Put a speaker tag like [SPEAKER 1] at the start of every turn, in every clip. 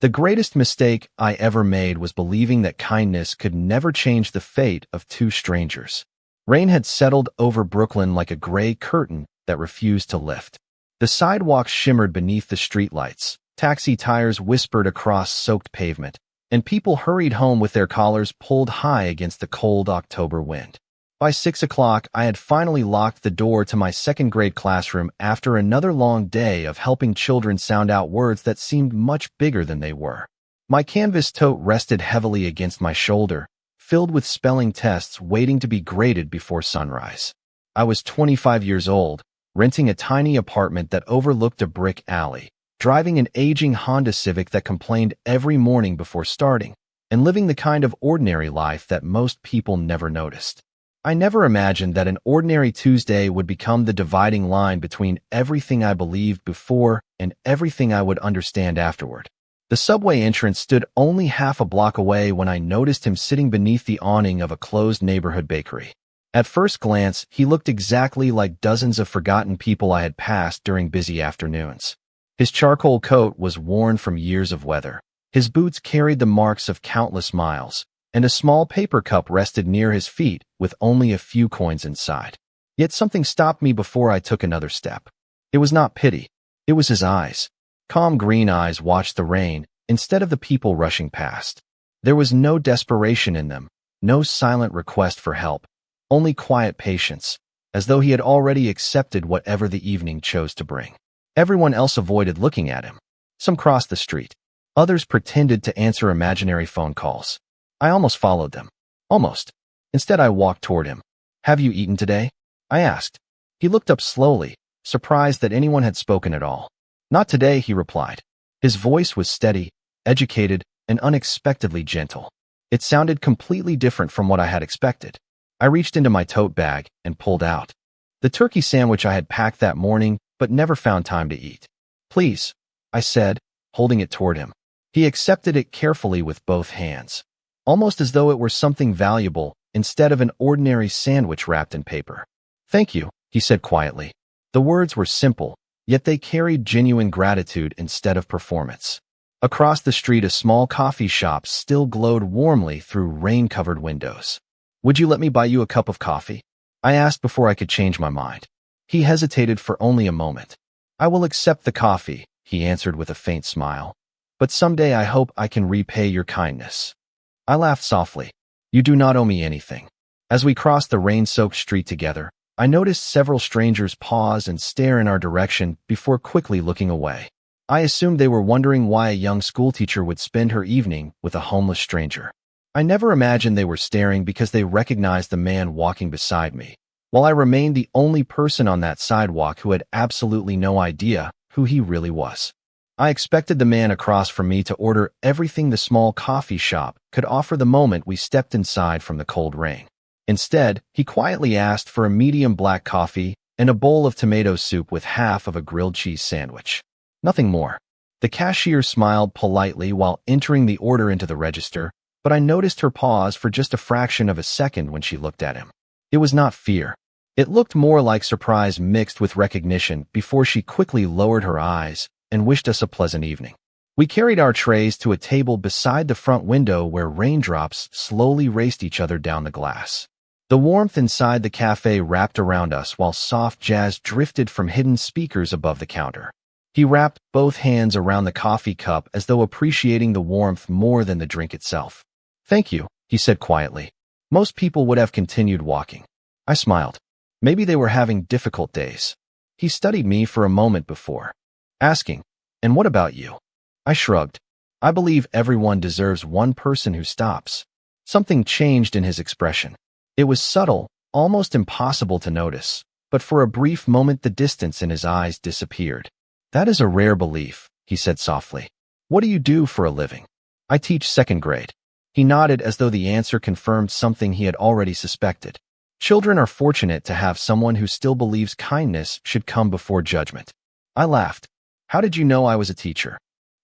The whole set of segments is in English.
[SPEAKER 1] The greatest mistake I ever made was believing that kindness could never change the fate of two strangers. Rain had settled over Brooklyn like a gray curtain that refused to lift. The sidewalks shimmered beneath the streetlights, taxi tires whispered across soaked pavement, and people hurried home with their collars pulled high against the cold October wind. By 6 o'clock, I had finally locked the door to my second-grade classroom after another long day of helping children sound out words that seemed much bigger than they were. My canvas tote rested heavily against my shoulder, filled with spelling tests waiting to be graded before sunrise. I was 25 years old, renting a tiny apartment that overlooked a brick alley, driving an aging Honda Civic that complained every morning before starting, and living the kind of ordinary life that most people never noticed. I never imagined that an ordinary Tuesday would become the dividing line between everything I believed before and everything I would understand afterward. The subway entrance stood only half a block away when I noticed him sitting beneath the awning of a closed neighborhood bakery. At first glance, he looked exactly like dozens of forgotten people I had passed during busy afternoons. His charcoal coat was worn from years of weather. His boots carried the marks of countless miles, and a small paper cup rested near his feet with only a few coins inside. Yet something stopped me before I took another step. It was not pity. It was his eyes. Calm green eyes watched the rain instead of the people rushing past. There was no desperation in them, no silent request for help, only quiet patience, as though he had already accepted whatever the evening chose to bring. Everyone else avoided looking at him. Some crossed the street. Others pretended to answer imaginary phone calls. I almost followed them. Almost. Instead, I walked toward him. "Have you eaten today?" I asked. He looked up slowly, surprised that anyone had spoken at all. "Not today," he replied. His voice was steady, educated, and unexpectedly gentle. It sounded completely different from what I had expected. I reached into my tote bag and pulled out the turkey sandwich I had packed that morning but never found time to eat. "Please," I said, holding it toward him. He accepted it carefully with both hands, almost as though it were something valuable instead of an ordinary sandwich wrapped in paper. "Thank you," he said quietly. The words were simple, yet they carried genuine gratitude instead of performance. Across the street, a small coffee shop still glowed warmly through rain-covered windows. "Would you let me buy you a cup of coffee?" I asked before I could change my mind. He hesitated for only a moment. "I will accept the coffee," he answered with a faint smile. "But someday I hope I can repay your kindness." I laughed softly. "You do not owe me anything." As we crossed the rain-soaked street together, I noticed several strangers pause and stare in our direction before quickly looking away. I assumed they were wondering why a young schoolteacher would spend her evening with a homeless stranger. I never imagined they were staring because they recognized the man walking beside me, while I remained the only person on that sidewalk who had absolutely no idea who he really was. I expected the man across from me to order everything the small coffee shop could offer the moment we stepped inside from the cold rain. Instead, he quietly asked for a medium black coffee and a bowl of tomato soup with half of a grilled cheese sandwich. Nothing more. The cashier smiled politely while entering the order into the register, but I noticed her pause for just a fraction of a second when she looked at him. It was not fear. It looked more like surprise mixed with recognition before she quickly lowered her eyes and wished us a pleasant evening. We carried our trays to a table beside the front window where raindrops slowly raced each other down the glass. The warmth inside the cafe wrapped around us while soft jazz drifted from hidden speakers above the counter. He wrapped both hands around the coffee cup as though appreciating the warmth more than the drink itself. "Thank you," he said quietly. Most people would have continued walking. I smiled. Maybe they were having difficult days. He studied me for a moment before asking, "And what about you?" I shrugged. I believe everyone deserves one person who stops. Something changed in his expression. It was subtle, almost impossible to notice, but for a brief moment the distance in his eyes disappeared. "That is a rare belief," he said softly. "What do you do for a living?" "I teach second grade." He nodded as though the answer confirmed something he had already suspected. Children are fortunate to have someone who still believes kindness should come before judgment. I laughed. "How did you know I was a teacher?"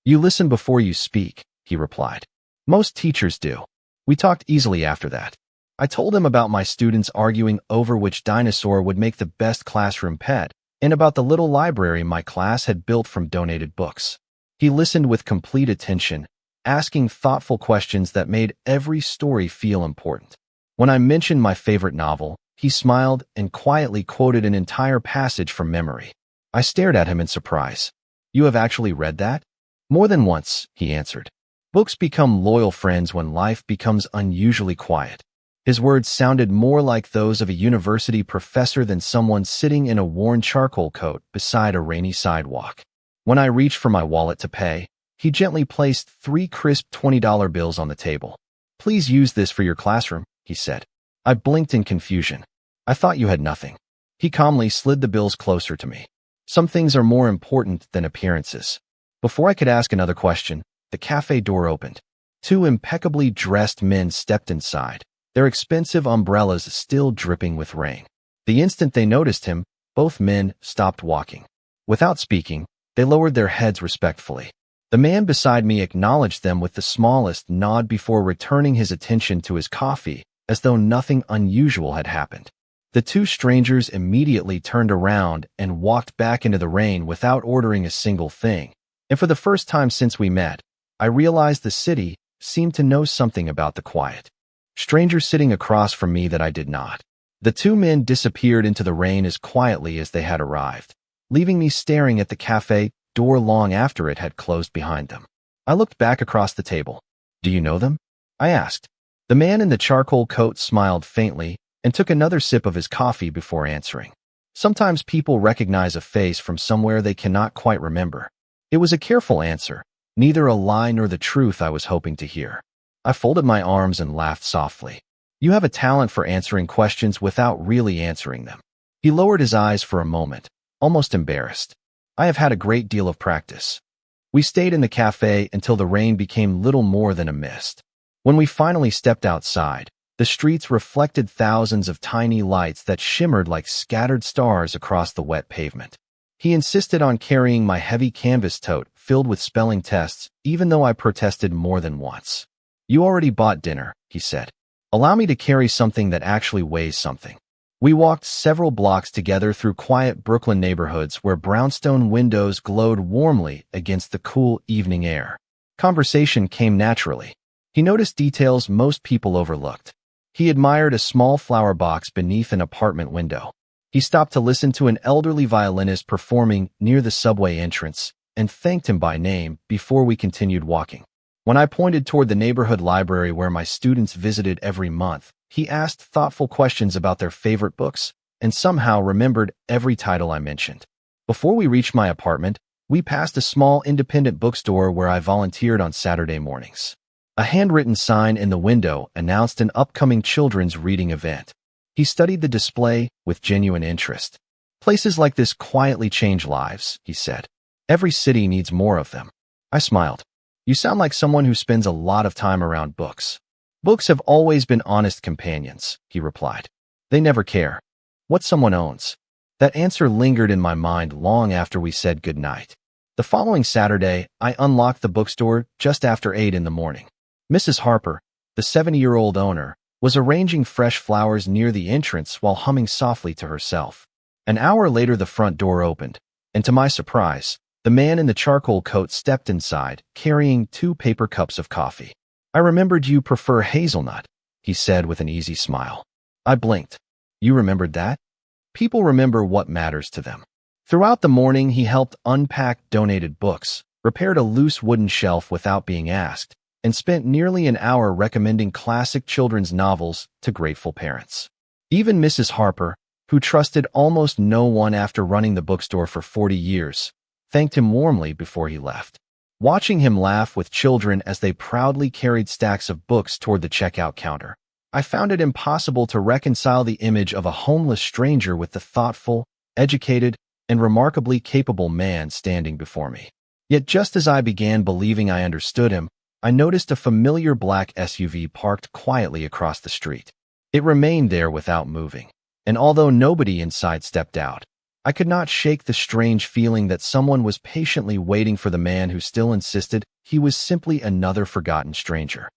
[SPEAKER 1] "You listen before you speak," he replied. "Most teachers do." We talked easily after that. I told him about my students arguing over which dinosaur would make the best classroom pet, and about the little library my class had built from donated books. He listened with complete attention, asking thoughtful questions that made every story feel important. When I mentioned my favorite novel, he smiled and quietly quoted an entire passage from memory. I stared at him in surprise. "You have actually read that?" "More than once," he answered. "Books become loyal friends when life becomes unusually quiet." His words sounded more like those of a university professor than someone sitting in a worn charcoal coat beside a rainy sidewalk. When I reached for my wallet to pay, he gently placed 3 crisp $20 bills on the table. "Please use this for your classroom," he said. I blinked in confusion. "I thought you had nothing." He calmly slid the bills closer to me. "Some things are more important than appearances." Before I could ask another question, the cafe door opened. 2 impeccably dressed men stepped inside, their expensive umbrellas still dripping with rain. The instant they noticed him, both men stopped walking. Without speaking, they lowered their heads respectfully. The man beside me acknowledged them with the smallest nod before returning his attention to his coffee, as though nothing unusual had happened. The 2 strangers immediately turned around and walked back into the rain without ordering a single thing. And for the first time since we met, I realized the city seemed to know something about the quiet. Strangers sitting across from me that I did not. The 2 men disappeared into the rain as quietly as they had arrived, leaving me staring at the cafe door long after it had closed behind them. I looked back across the table. "Do you know them?" I asked. The man in the charcoal coat smiled faintly and took another sip of his coffee before answering. "Sometimes people recognize a face from somewhere they cannot quite remember." It was a careful answer, neither a lie nor the truth I was hoping to hear. I folded my arms and laughed softly. "You have a talent for answering questions without really answering them." He lowered his eyes for a moment, almost embarrassed. "I have had a great deal of practice." We stayed in the cafe until the rain became little more than a mist. When we finally stepped outside, the streets reflected thousands of tiny lights that shimmered like scattered stars across the wet pavement. He insisted on carrying my heavy canvas tote filled with spelling tests, even though I protested more than once. "You already bought dinner," he said. "Allow me to carry something that actually weighs something." We walked several blocks together through quiet Brooklyn neighborhoods where brownstone windows glowed warmly against the cool evening air. Conversation came naturally. He noticed details most people overlooked. He admired a small flower box beneath an apartment window. He stopped to listen to an elderly violinist performing near the subway entrance and thanked him by name before we continued walking. When I pointed toward the neighborhood library where my students visited every month, he asked thoughtful questions about their favorite books and somehow remembered every title I mentioned. Before we reached my apartment, we passed a small independent bookstore where I volunteered on Saturday mornings. A handwritten sign in the window announced an upcoming children's reading event. He studied the display with genuine interest. "Places like this quietly change lives," he said. "Every city needs more of them." I smiled. "You sound like someone who spends a lot of time around books." "Books have always been honest companions," he replied. "They never care what someone owns." That answer lingered in my mind long after we said goodnight. The following Saturday, I unlocked the bookstore just after 8 in the morning. Mrs. Harper, the 70-year-old owner, was arranging fresh flowers near the entrance while humming softly to herself. An hour later, the front door opened, and to my surprise, the man in the charcoal coat stepped inside, carrying 2 paper cups of coffee. "I remembered you prefer hazelnut," he said with an easy smile. I blinked. "You remembered that?" People remember what matters to them. Throughout the morning, he helped unpack donated books, repaired a loose wooden shelf without being asked, and spent nearly an hour recommending classic children's novels to grateful parents. Even Mrs. Harper, who trusted almost no one after running the bookstore for 40 years, thanked him warmly before he left. Watching him laugh with children as they proudly carried stacks of books toward the checkout counter, I found it impossible to reconcile the image of a homeless stranger with the thoughtful, educated, and remarkably capable man standing before me. Yet just as I began believing I understood him, I noticed a familiar black SUV parked quietly across the street. It remained there without moving, and although nobody inside stepped out, I could not shake the strange feeling that someone was patiently waiting for the man who still insisted he was simply another forgotten stranger.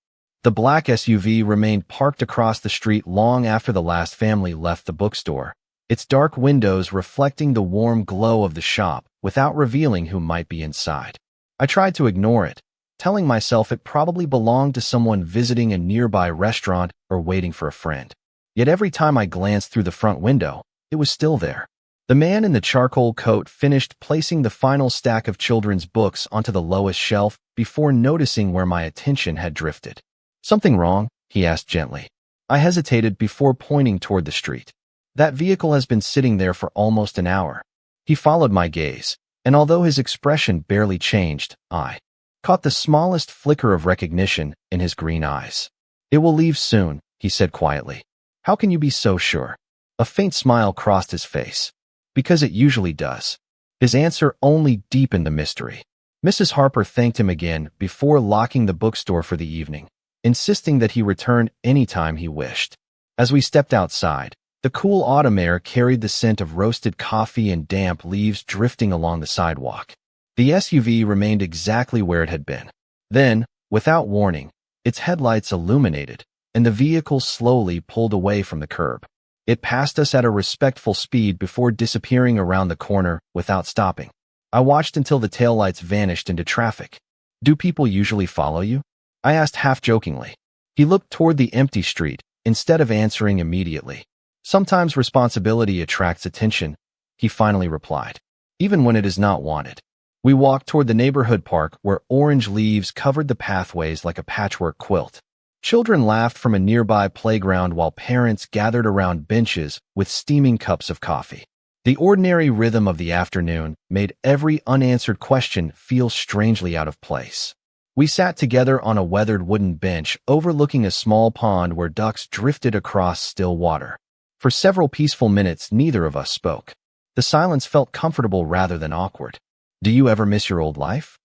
[SPEAKER 1] The black SUV remained parked across the street long after the last family left the bookstore, its dark windows reflecting the warm glow of the shop without revealing who might be inside. I tried to ignore it, telling myself it probably belonged to someone visiting a nearby restaurant or waiting for a friend. Yet every time I glanced through the front window, it was still there. The man in the charcoal coat finished placing the final stack of children's books onto the lowest shelf before noticing where my attention had drifted. "Something wrong?" he asked gently. I hesitated before pointing toward the street. "That vehicle has been sitting there for almost an hour." He followed my gaze, and although his expression barely changed, I caught the smallest flicker of recognition in his green eyes. "It will leave soon," he said quietly. "How can you be so sure?" A faint smile crossed his face. "Because it usually does." His answer only deepened the mystery. Mrs. Harper thanked him again before locking the bookstore for the evening, insisting that he return anytime he wished. As we stepped outside, the cool autumn air carried the scent of roasted coffee and damp leaves drifting along the sidewalk. The SUV remained exactly where it had been. Then, without warning, its headlights illuminated, and the vehicle slowly pulled away from the curb. It passed us at a respectful speed before disappearing around the corner without stopping. I watched until the taillights vanished into traffic. "Do people usually follow you?" I asked half-jokingly. He looked toward the empty street, instead of answering immediately. "Sometimes responsibility attracts attention," he finally replied, "even when it is not wanted." We walked toward the neighborhood park where orange leaves covered the pathways like a patchwork quilt. Children laughed from a nearby playground while parents gathered around benches with steaming cups of coffee. The ordinary rhythm of the afternoon made every unanswered question feel strangely out of place. We sat together on a weathered wooden bench overlooking a small pond where ducks drifted across still water. For several peaceful minutes, neither of us spoke. The silence felt comfortable rather than awkward. "Do you ever miss your old life?"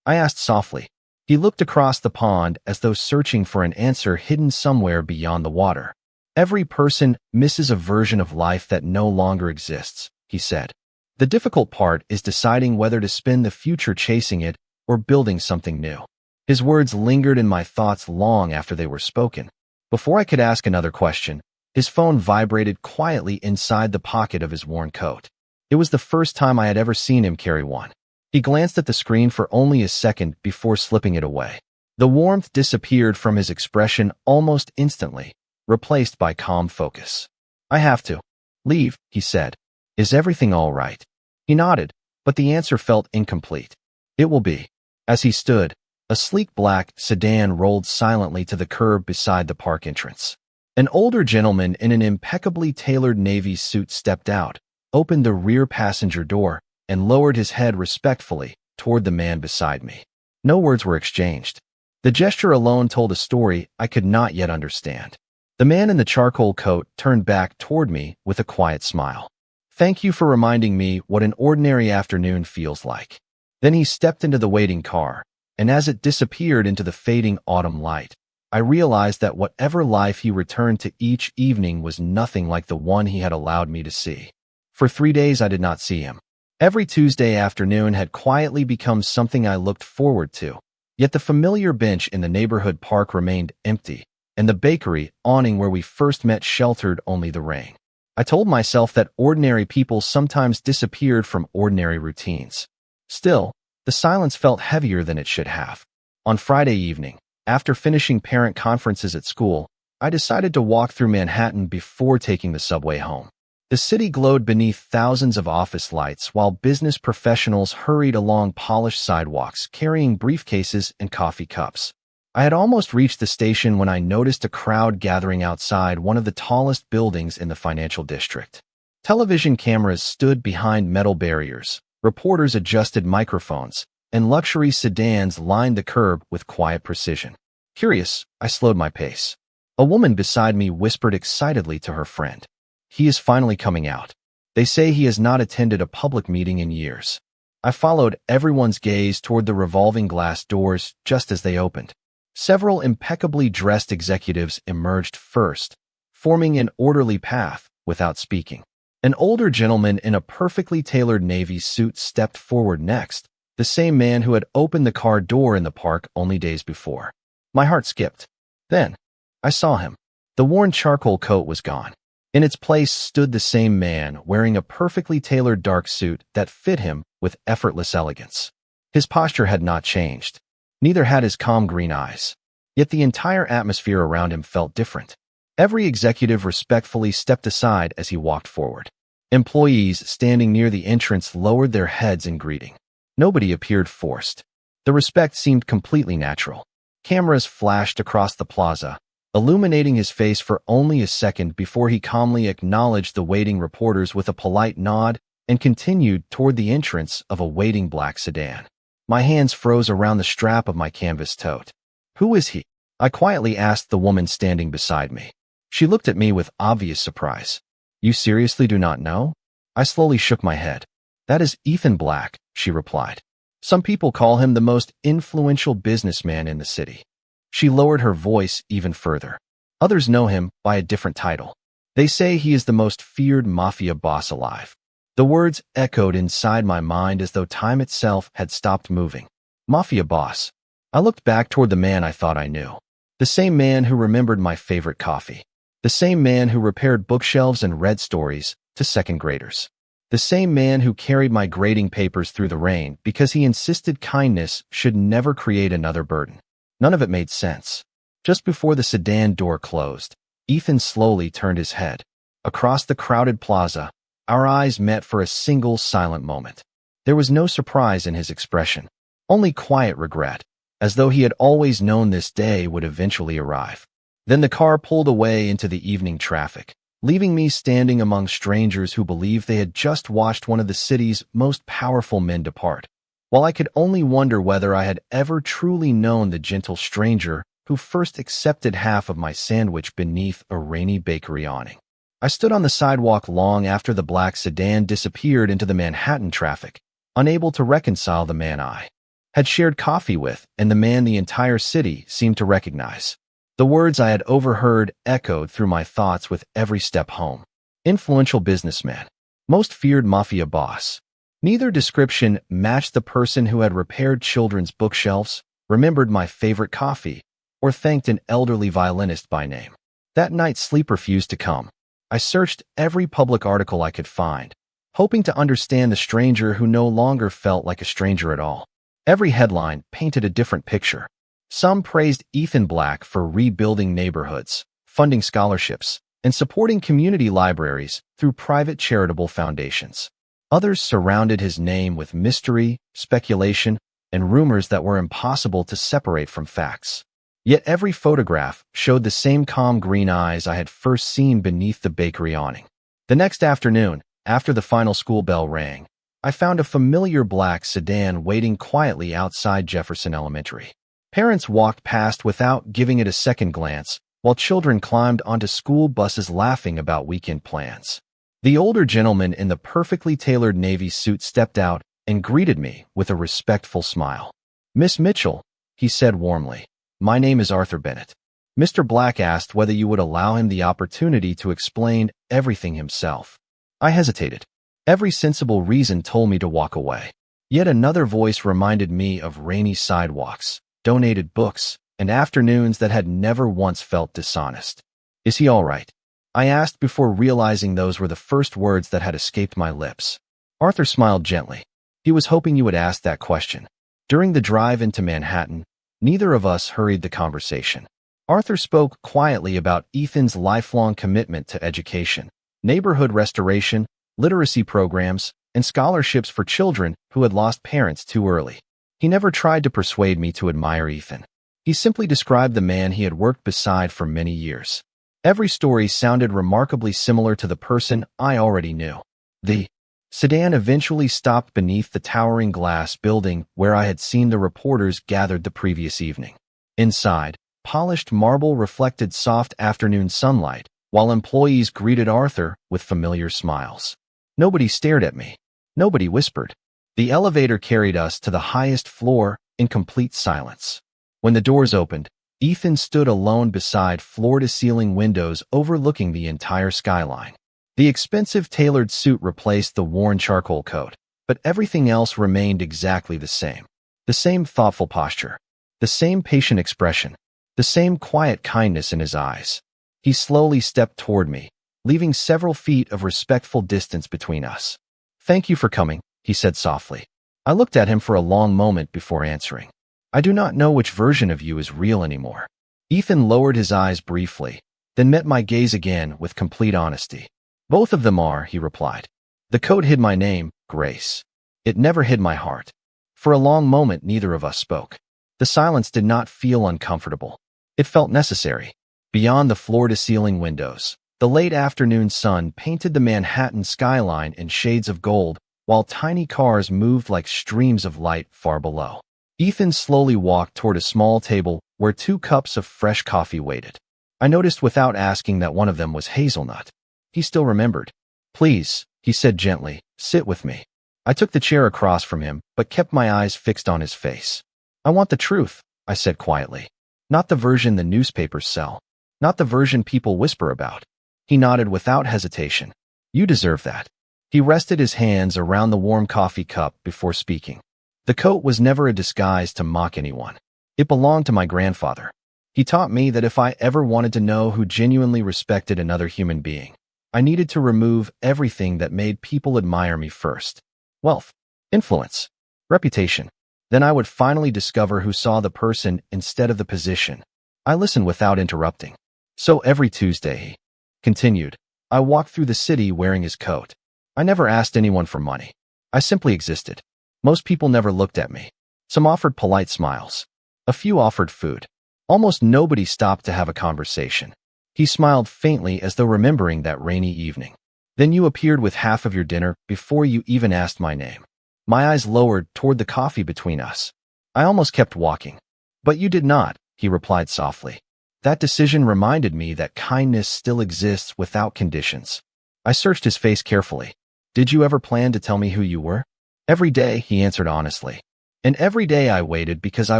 [SPEAKER 1] I asked softly. He looked across the pond as though searching for an answer hidden somewhere beyond the water. "Every person misses a version of life that no longer exists," he said. "The difficult part is deciding whether to spend the future chasing it or building something new." His words lingered in my thoughts long after they were spoken. Before I could ask another question, his phone vibrated quietly inside the pocket of his worn coat. It was the first time I had ever seen him carry one. He glanced at the screen for only a second before slipping it away. The warmth disappeared from his expression almost instantly, replaced by calm focus. "I have to leave," he said. "Is everything all right?" He nodded, but the answer felt incomplete. "It will be." As he stood, a sleek black sedan rolled silently to the curb beside the park entrance. An older gentleman in an impeccably tailored navy suit stepped out, opened the rear passenger door, and lowered his head respectfully toward the man beside me. No words were exchanged. The gesture alone told a story I could not yet understand. The man in the charcoal coat turned back toward me with a quiet smile. "Thank you for reminding me what an ordinary afternoon feels like." Then he stepped into the waiting car, and as it disappeared into the fading autumn light, I realized that whatever life he returned to each evening was nothing like the one he had allowed me to see. For 3 days I did not see him. Every Tuesday afternoon had quietly become something I looked forward to, yet the familiar bench in the neighborhood park remained empty, and the bakery awning where we first met sheltered only the rain. I told myself that ordinary people sometimes disappeared from ordinary routines. Still, the silence felt heavier than it should have. On Friday evening, after finishing parent conferences at school, I decided to walk through Manhattan before taking the subway home. The city glowed beneath thousands of office lights while business professionals hurried along polished sidewalks carrying briefcases and coffee cups. I had almost reached the station when I noticed a crowd gathering outside one of the tallest buildings in the financial district. Television cameras stood behind metal barriers, reporters adjusted microphones, and luxury sedans lined the curb with quiet precision. Curious, I slowed my pace. A woman beside me whispered excitedly to her friend. "He is finally coming out. They say he has not attended a public meeting in years." I followed everyone's gaze toward the revolving glass doors just as they opened. Several impeccably dressed executives emerged first, forming an orderly path without speaking. An older gentleman in a perfectly tailored navy suit stepped forward next, the same man who had opened the car door in the park only days before. My heart skipped. Then, I saw him. The worn charcoal coat was gone. In its place stood the same man wearing a perfectly tailored dark suit that fit him with effortless elegance. His posture had not changed. Neither had his calm green eyes. Yet the entire atmosphere around him felt different. Every executive respectfully stepped aside as he walked forward. Employees standing near the entrance lowered their heads in greeting. Nobody appeared forced. The respect seemed completely natural. Cameras flashed across the plaza, illuminating his face for only a second before he calmly acknowledged the waiting reporters with a polite nod and continued toward the entrance of a waiting black sedan. My hands froze around the strap of my canvas tote. "Who is he?" I quietly asked the woman standing beside me. She looked at me with obvious surprise. "You seriously do not know?" I slowly shook my head. "That is Ethan Black," she replied. "Some people call him the most influential businessman in the city." She lowered her voice even further. "Others know him by a different title. They say he is the most feared mafia boss alive." The words echoed inside my mind as though time itself had stopped moving. Mafia boss. I looked back toward the man I thought I knew. The same man who remembered my favorite coffee. The same man who repaired bookshelves and read stories to second graders. The same man who carried my grading papers through the rain because he insisted kindness should never create another burden. None of it made sense. Just before the sedan door closed, Ethan slowly turned his head. Across the crowded plaza, our eyes met for a single silent moment. There was no surprise in his expression, only quiet regret, as though he had always known this day would eventually arrive. Then the car pulled away into the evening traffic, leaving me standing among strangers who believed they had just watched one of the city's most powerful men depart, while I could only wonder whether I had ever truly known the gentle stranger who first accepted half of my sandwich beneath a rainy bakery awning. I stood on the sidewalk long after the black sedan disappeared into the Manhattan traffic, unable to reconcile the man I had shared coffee with and the man the entire city seemed to recognize. The words I had overheard echoed through my thoughts with every step home. Influential businessman. Most feared mafia boss. Neither description matched the person who had repaired children's bookshelves, remembered my favorite coffee, or thanked an elderly violinist by name. That night sleep refused to come. I searched every public article I could find, hoping to understand the stranger who no longer felt like a stranger at all. Every headline painted a different picture. Some praised Ethan Black for rebuilding neighborhoods, funding scholarships, and supporting community libraries through private charitable foundations. Others surrounded his name with mystery, speculation, and rumors that were impossible to separate from facts. Yet every photograph showed the same calm green eyes I had first seen beneath the bakery awning. The next afternoon, after the final school bell rang, I found a familiar black sedan waiting quietly outside Jefferson Elementary. Parents walked past without giving it a second glance, while children climbed onto school buses laughing about weekend plans. The older gentleman in the perfectly tailored navy suit stepped out and greeted me with a respectful smile. "Miss Mitchell," he said warmly. "My name is Arthur Bennett." Mr. Black asked whether you would allow him the opportunity to explain everything himself. I hesitated. Every sensible reason told me to walk away. Yet another voice reminded me of rainy sidewalks, donated books, and afternoons that had never once felt dishonest. "Is he all right?" I asked before realizing those were the first words that had escaped my lips. Arthur smiled gently. He was hoping you would ask that question. During the drive into Manhattan, neither of us hurried the conversation. Arthur spoke quietly about Ethan's lifelong commitment to education, neighborhood restoration, literacy programs, and scholarships for children who had lost parents too early. He never tried to persuade me to admire Ethan. He simply described the man he had worked beside for many years. Every story sounded remarkably similar to the person I already knew. The sedan eventually stopped beneath the towering glass building where I had seen the reporters gathered the previous evening. Inside, polished marble reflected soft afternoon sunlight, while employees greeted Arthur with familiar smiles. Nobody stared at me. Nobody whispered. The elevator carried us to the highest floor in complete silence. When the doors opened, Ethan stood alone beside floor-to-ceiling windows overlooking the entire skyline. The expensive tailored suit replaced the worn charcoal coat, but everything else remained exactly the same. The same thoughtful posture, the same patient expression, the same quiet kindness in his eyes. He slowly stepped toward me, leaving several feet of respectful distance between us. "Thank you for coming," he said softly. I looked at him for a long moment before answering. I do not know which version of you is real anymore. Ethan lowered his eyes briefly, then met my gaze again with complete honesty. Both of them are, he replied. The coat hid my name, Grace. It never hid my heart. For a long moment, neither of us spoke. The silence did not feel uncomfortable. It felt necessary. Beyond the floor-to-ceiling windows, the late afternoon sun painted the Manhattan skyline in shades of gold, while tiny cars moved like streams of light far below. Ethan slowly walked toward a small table where 2 cups of fresh coffee waited. I noticed without asking that one of them was hazelnut. He still remembered. Please, he said gently, sit with me. I took the chair across from him, but kept my eyes fixed on his face. I want the truth, I said quietly. Not the version the newspapers sell. Not the version people whisper about. He nodded without hesitation. You deserve that. He rested his hands around the warm coffee cup before speaking. The coat was never a disguise to mock anyone. It belonged to my grandfather. He taught me that if I ever wanted to know who genuinely respected another human being, I needed to remove everything that made people admire me first. Wealth, influence, reputation. Then I would finally discover who saw the person instead of the position. I listened without interrupting. So every Tuesday, he continued, I walked through the city wearing his coat. I never asked anyone for money. I simply existed. Most people never looked at me. Some offered polite smiles. A few offered food. Almost nobody stopped to have a conversation. He smiled faintly as though remembering that rainy evening. Then you appeared with half of your dinner before you even asked my name. My eyes lowered toward the coffee between us. I almost kept walking. But you did not, he replied softly. That decision reminded me that kindness still exists without conditions. I searched his face carefully. Did you ever plan to tell me who you were? Every day, he answered honestly. And every day I waited because I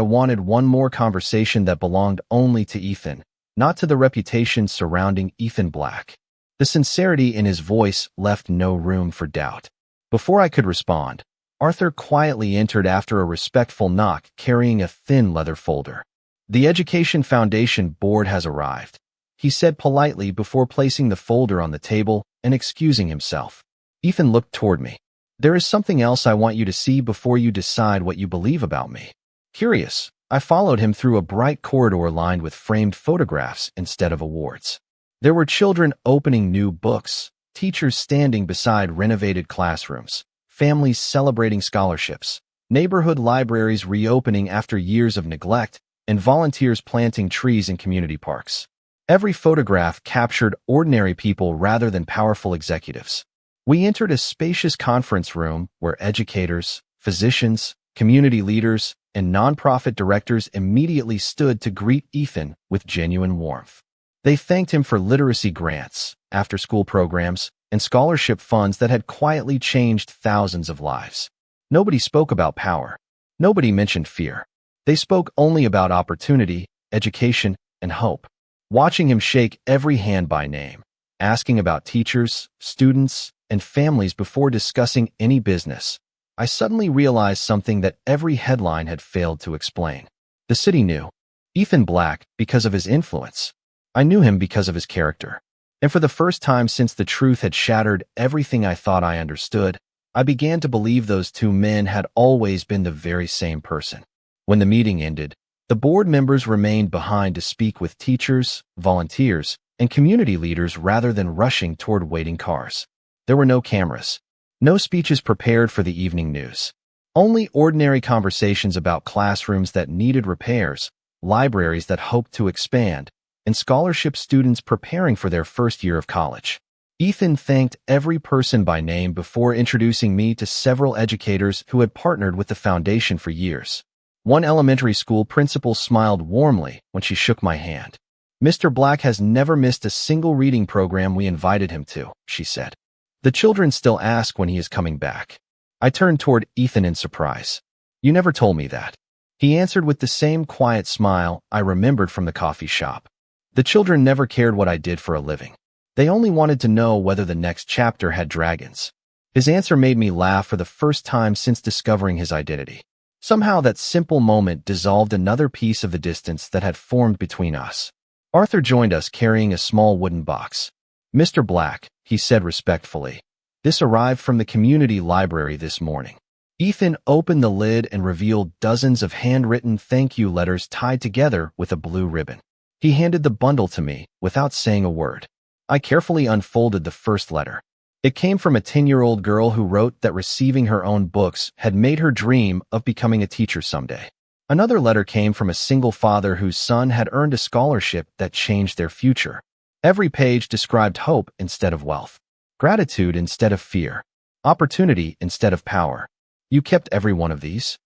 [SPEAKER 1] wanted one more conversation that belonged only to Ethan, not to the reputation surrounding Ethan Black. The sincerity in his voice left no room for doubt. Before I could respond, Arthur quietly entered after a respectful knock carrying a thin leather folder. The Education Foundation board has arrived, he said politely before placing the folder on the table and excusing himself. Ethan looked toward me. There is something else I want you to see before you decide what you believe about me. Curious, I followed him through a bright corridor lined with framed photographs instead of awards. There were children opening new books, teachers standing beside renovated classrooms, families celebrating scholarships, neighborhood libraries reopening after years of neglect, and volunteers planting trees in community parks. Every photograph captured ordinary people rather than powerful executives. We entered a spacious conference room where educators, physicians, community leaders, and nonprofit directors immediately stood to greet Ethan with genuine warmth. They thanked him for literacy grants, after-school programs, and scholarship funds that had quietly changed thousands of lives. Nobody spoke about power. Nobody mentioned fear. They spoke only about opportunity, education, and hope. Watching him shake every hand by name, asking about teachers, students, and families before discussing any business, I suddenly realized something that every headline had failed to explain. The city knew Ethan Black because of his influence. I knew him because of his character. And for the first time since the truth had shattered everything I thought I understood, I began to believe those 2 men had always been the very same person. When the meeting ended, the board members remained behind to speak with teachers, volunteers, and community leaders rather than rushing toward waiting cars. There were no cameras, no speeches prepared for the evening news. Only ordinary conversations about classrooms that needed repairs, libraries that hoped to expand, and scholarship students preparing for their first year of college. Ethan thanked every person by name before introducing me to several educators who had partnered with the foundation for years. One elementary school principal smiled warmly when she shook my hand. Mr. Black has never missed a single reading program we invited him to, she said. The children still ask when he is coming back. I turned toward Ethan in surprise. You never told me that. He answered with the same quiet smile I remembered from the coffee shop. The children never cared what I did for a living. They only wanted to know whether the next chapter had dragons. His answer made me laugh for the first time since discovering his identity. Somehow that simple moment dissolved another piece of the distance that had formed between us. Arthur joined us carrying a small wooden box. Mr. Black, he said respectfully, this arrived from the community library this morning. Ethan opened the lid and revealed dozens of handwritten thank you letters tied together with a blue ribbon. He handed the bundle to me without saying a word. I carefully unfolded the first letter. It came from a 10-year-old girl who wrote that receiving her own books had made her dream of becoming a teacher someday. Another letter came from a single father whose son had earned a scholarship that changed their future. Every page described hope instead of wealth, gratitude instead of fear, opportunity instead of power. You kept every one of these?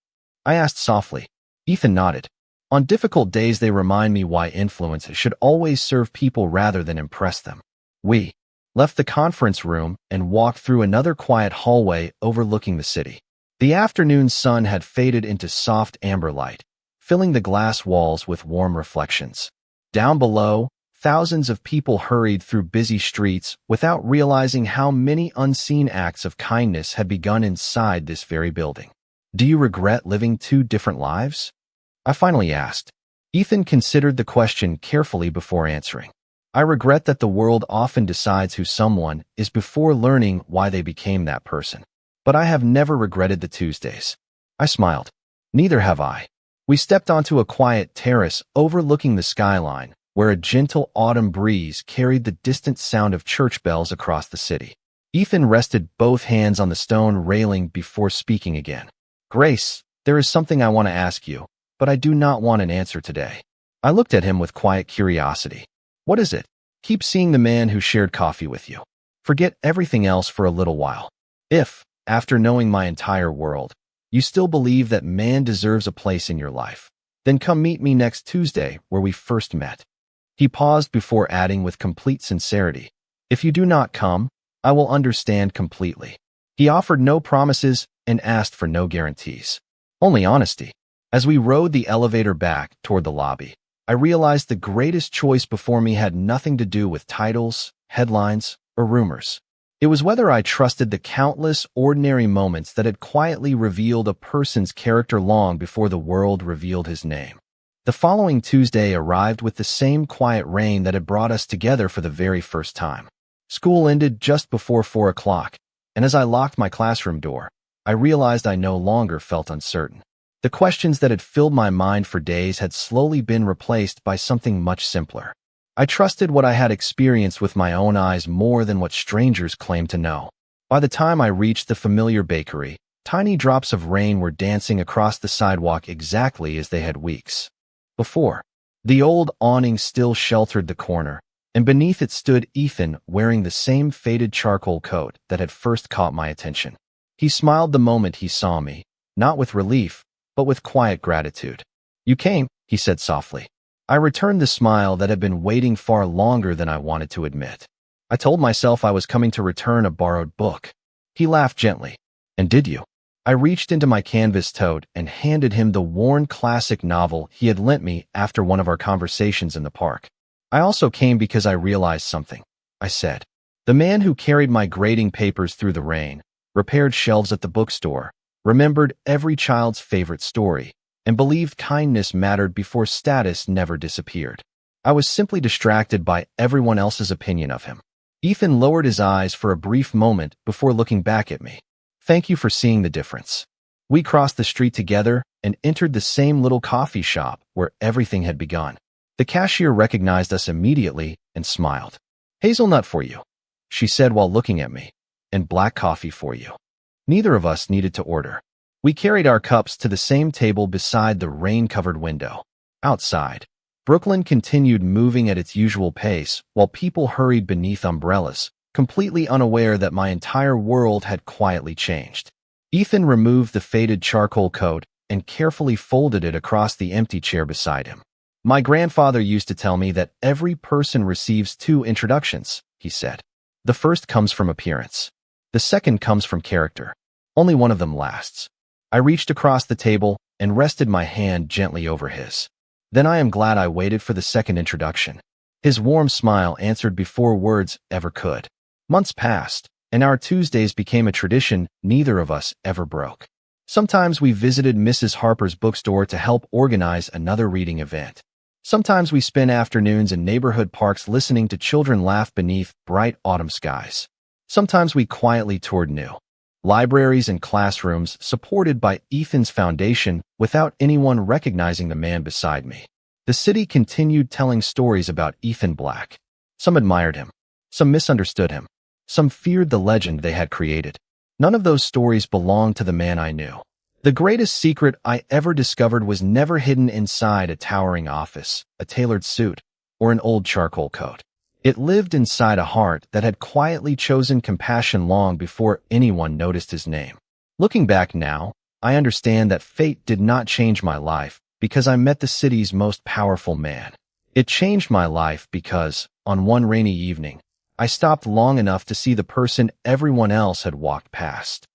[SPEAKER 1] I asked softly. Ethan nodded. On difficult days, they remind me why influence should always serve people rather than impress them. We left the conference room and walked through another quiet hallway overlooking the city. The afternoon sun had faded into soft amber light, filling the glass walls with warm reflections. Down below, thousands of people hurried through busy streets without realizing how many unseen acts of kindness had begun inside this very building. Do you regret living two different lives? I finally asked. Ethan considered the question carefully before answering. I regret that the world often decides who someone is before learning why they became that person. But I have never regretted the Tuesdays. I smiled. Neither have I. We stepped onto a quiet terrace overlooking the skyline, where a gentle autumn breeze carried the distant sound of church bells across the city. Ethan rested both hands on the stone railing before speaking again. Grace, there is something I want to ask you, but I do not want an answer today. I looked at him with quiet curiosity. What is it? Keep seeing the man who shared coffee with you. Forget everything else for a little while. If, after knowing my entire world, you still believe that man deserves a place in your life, then come meet me next Tuesday where we first met. He paused before adding with complete sincerity, if you do not come, I will understand completely. He offered no promises and asked for no guarantees. Only honesty. As we rode the elevator back toward the lobby, I realized the greatest choice before me had nothing to do with titles, headlines, or rumors. It was whether I trusted the countless ordinary moments that had quietly revealed a person's character long before the world revealed his name. The following Tuesday arrived with the same quiet rain that had brought us together for the very first time. School ended just before 4 o'clock, and as I locked my classroom door, I realized I no longer felt uncertain. The questions that had filled my mind for days had slowly been replaced by something much simpler. I trusted what I had experienced with my own eyes more than what strangers claimed to know. By the time I reached the familiar bakery, tiny drops of rain were dancing across the sidewalk exactly as they had weeks before. The old awning still sheltered the corner, and beneath it stood Ethan wearing the same faded charcoal coat that had first caught my attention. He smiled the moment he saw me, not with relief, but with quiet gratitude. You came, he said softly. I returned the smile that had been waiting far longer than I wanted to admit. I told myself I was coming to return a borrowed book. He laughed gently. And did you? I reached into my canvas tote and handed him the worn classic novel he had lent me after one of our conversations in the park. I also came because I realized something, I said. The man who carried my grading papers through the rain, repaired shelves at the bookstore, remembered every child's favorite story, and believed kindness mattered before status never disappeared. I was simply distracted by everyone else's opinion of him. Ethan lowered his eyes for a brief moment before looking back at me. Thank you for seeing the difference. We crossed the street together and entered the same little coffee shop where everything had begun. The cashier recognized us immediately and smiled. Hazelnut for you, she said while looking at me, and black coffee for you. Neither of us needed to order. We carried our cups to the same table beside the rain-covered window. Outside, Brooklyn continued moving at its usual pace while people hurried beneath umbrellas, completely unaware that my entire world had quietly changed. Ethan removed the faded charcoal coat and carefully folded it across the empty chair beside him. My grandfather used to tell me that every person receives 2 introductions, he said. The first comes from appearance. The second comes from character. Only one of them lasts. I reached across the table and rested my hand gently over his. Then I am glad I waited for the second introduction. His warm smile answered before words ever could. Months passed, and our Tuesdays became a tradition neither of us ever broke. Sometimes we visited Mrs. Harper's bookstore to help organize another reading event. Sometimes we spent afternoons in neighborhood parks listening to children laugh beneath bright autumn skies. Sometimes we quietly toured new, libraries and classrooms supported by Ethan's foundation without anyone recognizing the man beside me. The city continued telling stories about Ethan Black. Some admired him. Some misunderstood him. Some feared the legend they had created. None of those stories belonged to the man I knew. The greatest secret I ever discovered was never hidden inside a towering office, a tailored suit, or an old charcoal coat. It lived inside a heart that had quietly chosen compassion long before anyone noticed his name. Looking back now, I understand that fate did not change my life because I met the city's most powerful man. It changed my life because, on one rainy evening, I stopped long enough to see the person everyone else had walked past.